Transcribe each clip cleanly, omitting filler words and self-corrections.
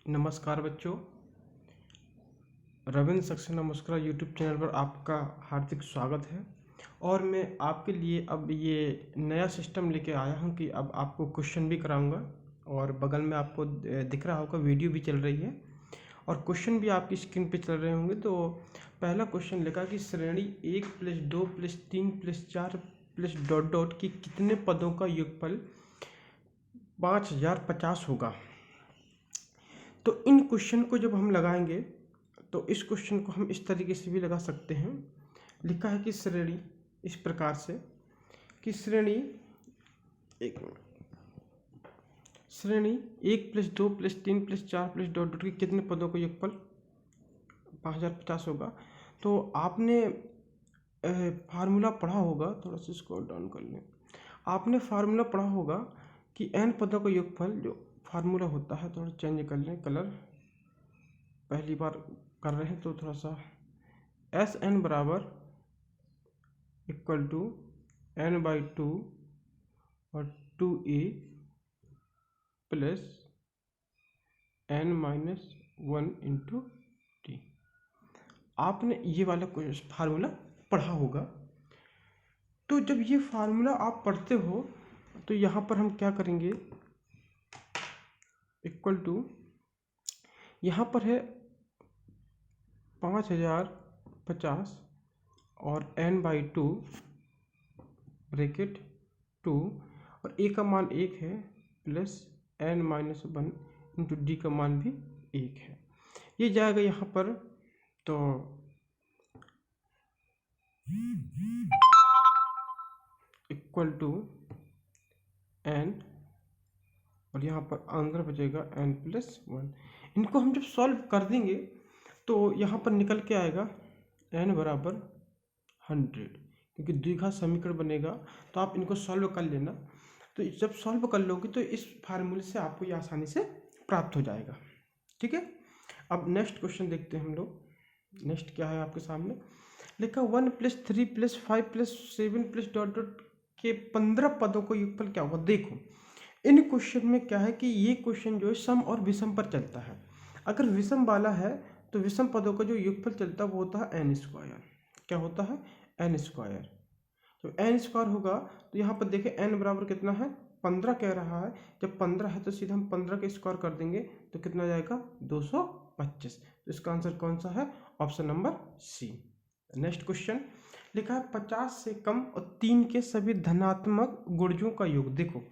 नमस्कार बच्चों, रविंद्र सक्सेना मुस्कुरा यूट्यूब चैनल पर आपका हार्दिक स्वागत है। और मैं आपके लिए अब ये नया सिस्टम लेके आया हूँ कि अब आपको क्वेश्चन भी कराऊंगा और बगल में आपको दिख रहा होगा वीडियो भी चल रही है और क्वेश्चन भी आपकी स्क्रीन पे चल रहे होंगे। तो पहला क्वेश्चन लिखा कि श्रेणी 1 + 2 + 3 + 4 + डॉट डॉट की कितने पदों का योगफल 5050 होगा। तो इन क्वेश्चन को जब हम लगाएंगे तो इस क्वेश्चन को हम इस तरीके से भी लगा सकते हैं। लिखा है कि श्रेणी इस प्रकार से कि श्रेणी 1 + 2 + 3 + 4 + डॉट डॉट के कितने पदों का योगफल 5050 होगा। तो आपने फार्मूला पढ़ा होगा, थोड़ा सा इसको डाउन कर लें। आपने फार्मूला पढ़ा होगा कि n पदों का योगफल जो फार्मूला होता है, थोड़ा चेंज कर लें कलर, पहली बार कर रहे हैं तो थोड़ा सा Sn बराबर इक्वल टू n/2 और 2a plus n-1 into T. आपने ये वाला फार्मूला पढ़ा होगा। तो जब ये फार्मूला आप पढ़ते हो तो यहाँ पर हम क्या करेंगे, इक्वल टू यहाँ पर है 5050 और n/2 ब्रैकेट 2 और a का मान 1 है प्लस n-1 इंटू डी का मान भी 1 है। ये जाएगा यहाँ पर तो इक्वल टू n और यहाँ पर आंसर बचेगा n+1। इनको हम जब सॉल्व कर देंगे तो यहाँ पर निकल के आएगा n बराबर 100, क्योंकि द्विघात समीकरण बनेगा। तो आप इनको सॉल्व कर लेना। तो जब सॉल्व कर लोगे तो इस फार्मूले से आपको ये आसानी से प्राप्त हो जाएगा। ठीक है, अब नेक्स्ट क्वेश्चन देखते हैं हम लोग। नेक्स्ट क्या है आपके सामने, लिखा 1 + 3 + 5 + 7 + डॉट डॉट के 15 पदों को योगफल क्या होगा। देखो इन क्वेश्चन में क्या है कि ये क्वेश्चन जो है सम और विषम पर चलता है। अगर विषम वाला है तो विषम पदों का जो योगफल चलता है वो होता है n²। क्या होता है, n²। तो n² होगा तो यहाँ पर देखें n बराबर कितना है, 15 कह रहा है। जब 15 है तो सीधा हम 15 का स्क्वायर कर देंगे तो कितना जाएगा 225। तो इसका आंसर कौन सा है, option number C. Next question लिखा है 50 से कम और 3 के सभी धनात्मक गुणजों का योग। देखो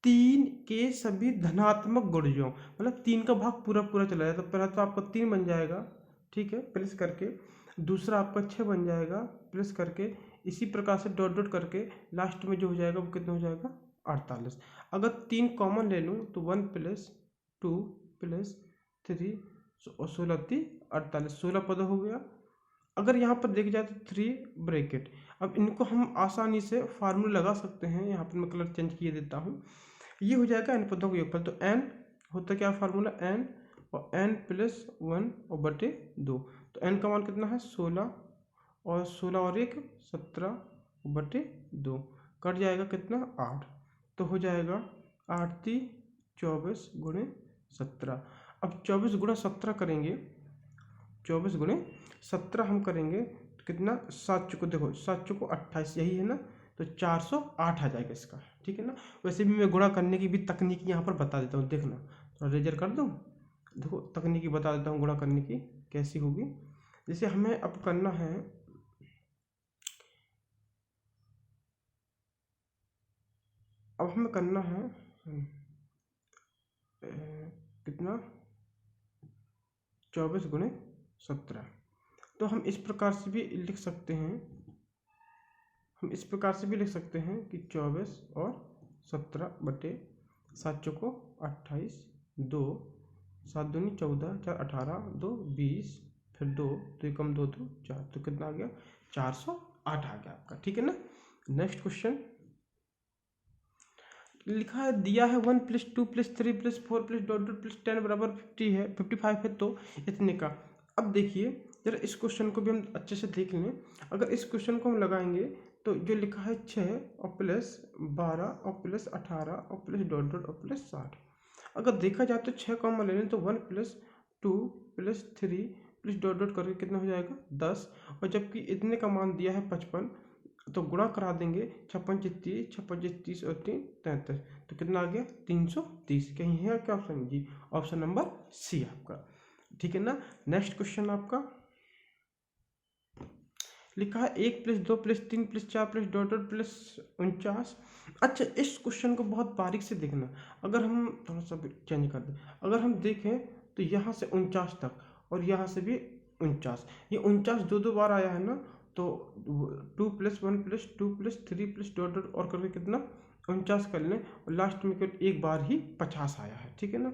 3 के सभी धनात्मक गुणजों मतलब 3 का भाग पूरा पूरा चला जाए तो पहला तो आपका 3 बन जाएगा, ठीक है, प्लस करके। दूसरा आपका 6 बन जाएगा प्लस करके। इसी प्रकार से डॉट डॉट करके लास्ट में जो हो जाएगा वो कितना हो जाएगा 48। अगर 3 कॉमन ले लूँ तो 1 + 2 + 3 और 16 3 48, 16 पद हो गया। अगर यहाँ पर देख जाए तो 3 ब्रैकेट। अब इनको हम आसानी से फार्मूला लगा सकते हैं। यहाँ पर मैं कलर चेंज किए देता हूँ। ये हो जाएगा n पदों का योगफल। तो n होता क्या फार्मूला, n और n+1 और बटे 2। तो n का मान कितना है 16 और 16 और 1 17 बटे 2, कट जाएगा कितना 8। तो हो जाएगा 8 × 24 × 17। अब 24 × 17 करेंगे, 24 × 17 हम करेंगे तो कितना 7 चुको, देखो 7 चुको 28, यही है ना। तो 408 आ जाएगा इसका, ठीक है ना। वैसे भी मैं गुणा करने की भी तकनीक यहाँ पर बता देता हूँ, देखना थोड़ा रेजर कर दूँ। देखो तकनीकी बता देता हूँ गुणा करने की कैसी होगी। जैसे हमें अब करना है, अब हमें करना है कितना 24 × 17। तो हम इस प्रकार से भी लिख सकते हैं, हम इस प्रकार से भी लिख सकते हैं कि 24 और 17 बटे 7 चौको 28, 2 7 दूनी 14, 4 18, 2 20, फिर 2 2 कम 2 तो 4, तो कितना आ गया 408 आ गया आपका, ठीक है ना। नेक्स्ट क्वेश्चन लिखा है, दिया है 1 + 2 + 3 + 4 + डॉट डॉट + 10 बराबर 50 है, 55 है, तो इतने का। अब देखिए जरा इस क्वेश्चन को भी हम अच्छे से देख लें। अगर इस क्वेश्चन को हम लगाएंगे तो जो लिखा है 6 और +12 और +18 और + डॉट डॉट और +60। अगर देखा जाए तो 6 कॉमन ले लें तो 1 + 2 + 3 + डॉट डॉट करके कितना हो जाएगा 10, और जबकि इतने का मान दिया है 55 तो गुणा करा देंगे 56 × 30, 56 × 30 और 3 33, तो कितना आ गया 330। कहीं है क्या ऑप्शन जी? ऑप्शन नंबर सी आपका, ठीक है ना। नेक्स्ट क्वेश्चन आपका लिखा है 1 + 2 + 3 + 4 + डॉट डॉट +49। अच्छा, इस क्वेश्चन को बहुत बारीक से देखना। अगर हम थोड़ा सा चेंज कर दें, अगर हम देखें तो यहाँ से 49 तक और यहाँ से भी 49, ये 49 दो बार आया है ना, तो 2 + 1 + 2 + 3 + डॉट डॉट और करके कितना 49 कर लें, और लास्ट में केवल एक बार ही 50 आया है, ठीक है ना।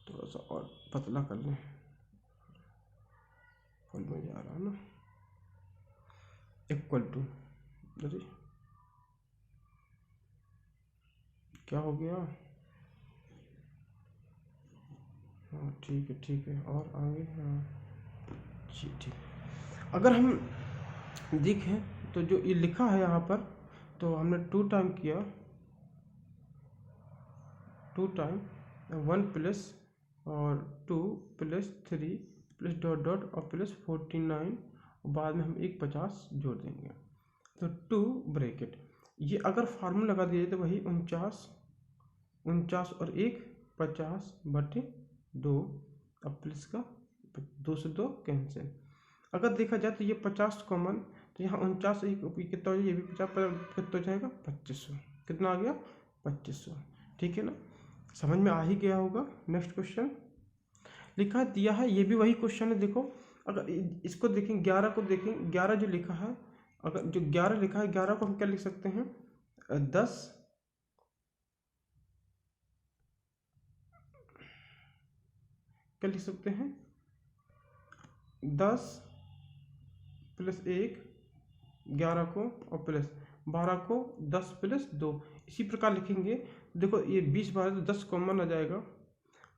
थोड़ा सा और पतला कर लें, फुल में जा रहा है ना, इक्वल टू, अरे क्या हो गया, हाँ ठीक है और आगे, हाँ जी ठीक। अगर हम देखें तो जो ये लिखा है यहाँ पर, तो हमने 2 टाइम किया, 2 टाइम 1 + और 2 + 3 + डॉट डॉट और +49, और बाद में हम एक 50 जोड़ देंगे, तो 2 ब्रैकेट, ये अगर फार्मूला लगा दिए तो वही 49 और 1 50/2, अब प्लस का 2 से 2 कैंसिल। अगर देखा जाए तो ये 50 कॉमन, तो यहाँ 49 एक कितना हो जाएगा, ये भी 50 कितना हो जाएगा 2500, कितना आ गया 2500, ठीक है ना। समझ में आ ही गया होगा। नेक्स्ट क्वेश्चन लिखा दिया है, ये भी वही क्वेश्चन है। देखो अगर इसको देखें, 11 को देखें, 11 जो लिखा है, अगर जो 11 लिखा है, 11 को हम क्या लिख सकते हैं 10 क्या लिख सकते हैं 10 + 1 11 को और प्लस 12 को 10 + 2, इसी प्रकार लिखेंगे। देखो ये 20 बार है तो 10 कॉमन आ जाएगा,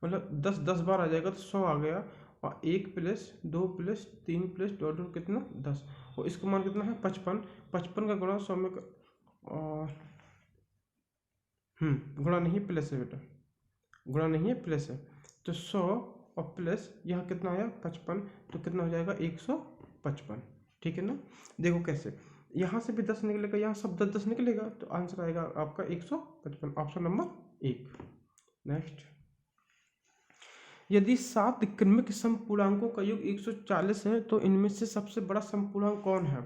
मतलब 10 बार आ जाएगा तो 100 आ गया, और 1 + 2 + 3 + डॉट डॉट कितना 10, और इसका मान कितना है 55 का गुणा 100 में और गुणा नहीं प्लस है बेटा, गुणा नहीं है प्लस है, तो 100 और प्लस यहाँ कितना आया 55, तो कितना हो जाएगा 155, ठीक है ना। देखो कैसे, यहाँ से भी 10 निकलेगा, यहाँ सब 10 निकलेगा, तो आंसर आएगा आपका 155, ऑप्शन नंबर 1। नेक्स्ट, यदि 7 क्रमिक समपूर्णांकों का योग 140 है तो इनमें से सबसे बड़ा समपूर्णांक कौन है।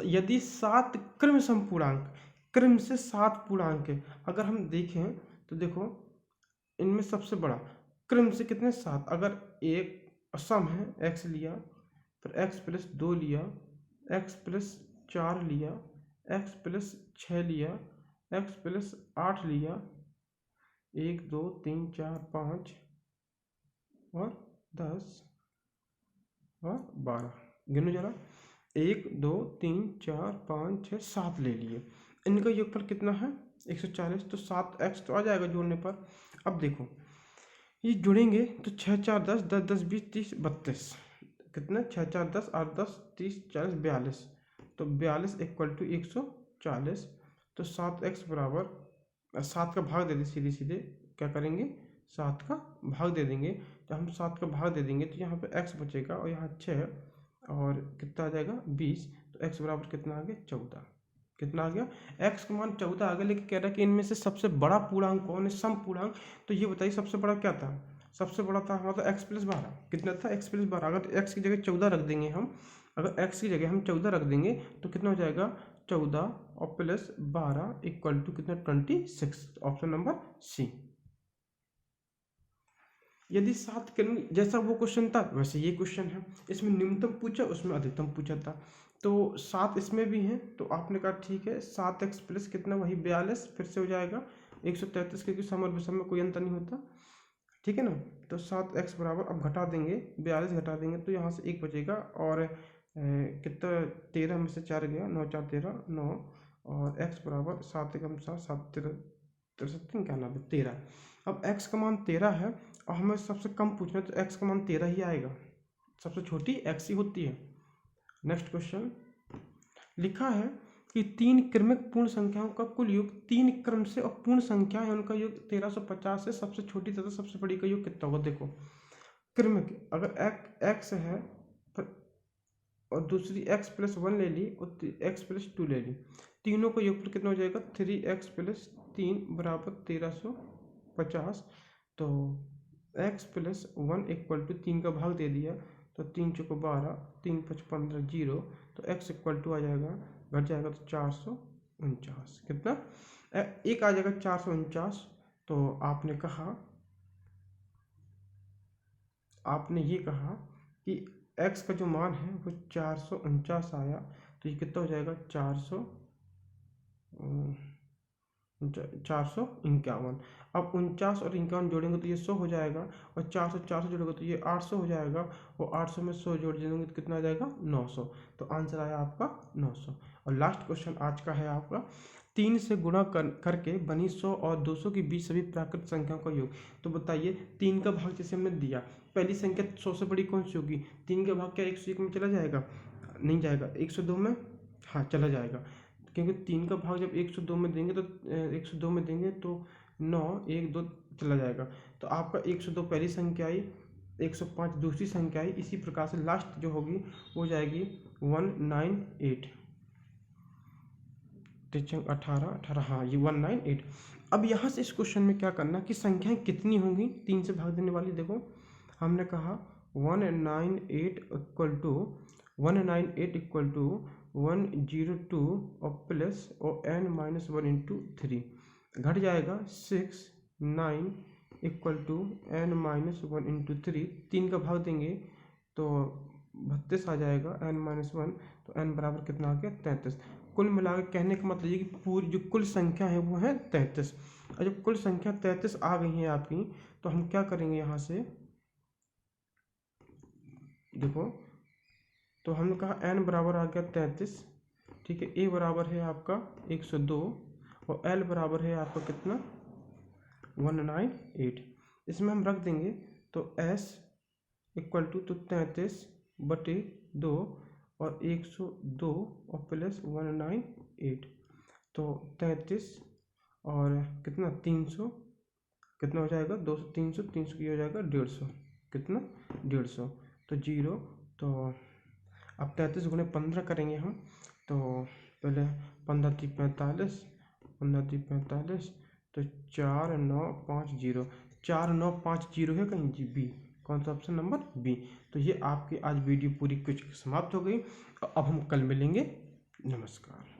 यदि 7 क्रम समपूर्णांक, क्रम से 7 पूर्णांक है, अगर हम देखें तो देखो इनमें सबसे बड़ा क्रम से कितने 7, अगर एक सम है x लिया, फिर x + 2 लिया, x + 4 लिया, x + 6 लिया, x + 8 लिया, 1 2 3 4 5 और 10 और 12, गिनो जरा, 1 2 3 4 5 6 7 ले लिए, इनका योगफल कितना है 140, तो 7x तो आ जाएगा जोड़ने पर। अब देखो ये जुड़ेंगे तो 6 4 10 10 10 20 30 32, कितना 6 4 10 8 10 30 40 42, तो 42 = 140, तो 7x बराबर 7 का भाग दे दें, सीधे सीधे क्या करेंगे 7 का भाग दे देंगे, जब हम 7 का भाग दे देंगे तो यहाँ पे x बचेगा और यहाँ 6 और कितना आ जाएगा 20, तो x बराबर कितना आ गया 14, कितना आ गया x का मान 14 आ गया। लेकिन कह रहा है कि इनमें से सबसे बड़ा पूर्णांक कौन है, सम पूर्णांक, तो ये बताइए सबसे बड़ा क्या था, सबसे बड़ा था हमारा x + 12, कितना था x + 12, अगर x की जगह 14 रख देंगे हम, अगर x की जगह हम 14 रख देंगे तो कितना हो जाएगा 14 और +12 = कितना 26, ऑप्शन नंबर सी। यदि 7 क्रम, जैसा वो क्वेश्चन था वैसे ये क्वेश्चन है, इसमें न्यूनतम पूछा उसमें अधिकतम पूछा था, तो 7 इसमें भी हैं, तो आपने कहा ठीक है 7x + कितना वही 42, फिर से हो जाएगा 133, क्योंकि समर विषम में कोई अंतर नहीं होता, ठीक है ना। तो 7x बराबर, अब घटा देंगे 42 घटा देंगे तो यहाँ से 1 बचेगा, और कितना 13 में से 4 गया 9 4 13 9, और x बराबर 7 × 7 7 13 93 13, अब x का मान 13 है और हमें सबसे कम पूछना है, तो x का मान 13 ही आएगा, सबसे छोटी x ही होती है। नेक्स्ट क्वेश्चन लिखा है कि 3 क्रमिक पूर्ण संख्याओं का कुल योग 3 क्रम से और पूर्ण संख्या है उनका योग 1350 से सबसे छोटी तथा सबसे बड़ी का योग कितना होगा। देखो क्रमिक अगर x है और दूसरी x+1 ले ली और x+2 ले ली, तीनों का योगफल कितना हो जाएगा 3x+3 बराबर 1350। तो x+1 इक्वल टू 3 का भाग दे दिया तो 3 चौको 12, 3 5 15 0, तो x इक्वल टू आ जाएगा घट जाएगा तो 449। कितना एक आ जाएगा 449। तो आपने ये कहा कि x का जो मान है वो 449 आया, तो ये कितना हो जाएगा 451। अब 49 और 51 जोड़ेंगे तो ये 100 हो जाएगा, और 400 जोड़ेंगे तो ये 800 हो जाएगा, और 800 में 100 जोड़ देंगे तो कितना आ जाएगा 900। तो आंसर आया आपका 900। और लास्ट क्वेश्चन आज का है आपका 3 से गुणा करके बनी 100 और 200 के बीच सभी प्राकृत संख्याओं का योग। तो बताइए 3 का भाग जैसे हमने दिया, पहली संख्या 100 से बड़ी कौन सी होगी। 3 का भाग क्या 101 में चला जाएगा, नहीं जाएगा। 102 में हाँ चला जाएगा, क्योंकि 3 का भाग जब 102 में देंगे तो 102 में देंगे तो 9 1 2 चला जाएगा। तो आपका 102 पहली संख्या आई, 105 दूसरी संख्या आई, इसी प्रकार से लास्ट जो होगी वो जाएगी 198। 18 हाँ ये 198। अब यहाँ से इस क्वेश्चन में क्या करना कि संख्याएं कितनी होंगी 3 से भाग देने वाली। देखो हमने कहा 198 इक्वल टू 102 और प्लस और n-1 इंटू 3 घट जाएगा 6 9 इक्वल टू n-1 इंटू 3। 3 का भाग देंगे तो 32 आ जाएगा, n-1 तो n बराबर कितना आ गया 33। कुल मिलाकर कहने का मतलब ये कि पूरी जो कुल संख्या है वो है 33। और जब कुल संख्या 33 आ गई है आपकी, तो हम क्या करेंगे यहाँ से देखो, तो हमने कहा n बराबर आ गया 33, ठीक है। a बराबर है आपका 102 और l बराबर है आपका कितना 198। इसमें हम रख देंगे तो s इक्वल टू तो 33/2 और 102 और प्लस 198, तो 33 और कितना 300, कितना हो जाएगा 200 300 300 की हो जाएगा 150, कितना 150। तो 0, तो अब 33 गुणे 15 करेंगे हम, तो पहले 15 × 45, 15 × 45 तो 4950, 4950 है कहीं जी बी, कौन सा ऑप्शन नंबर बी। तो ये आपकी आज वीडियो पूरी कुछ समाप्त हो गई। अब हम कल मिलेंगे, नमस्कार।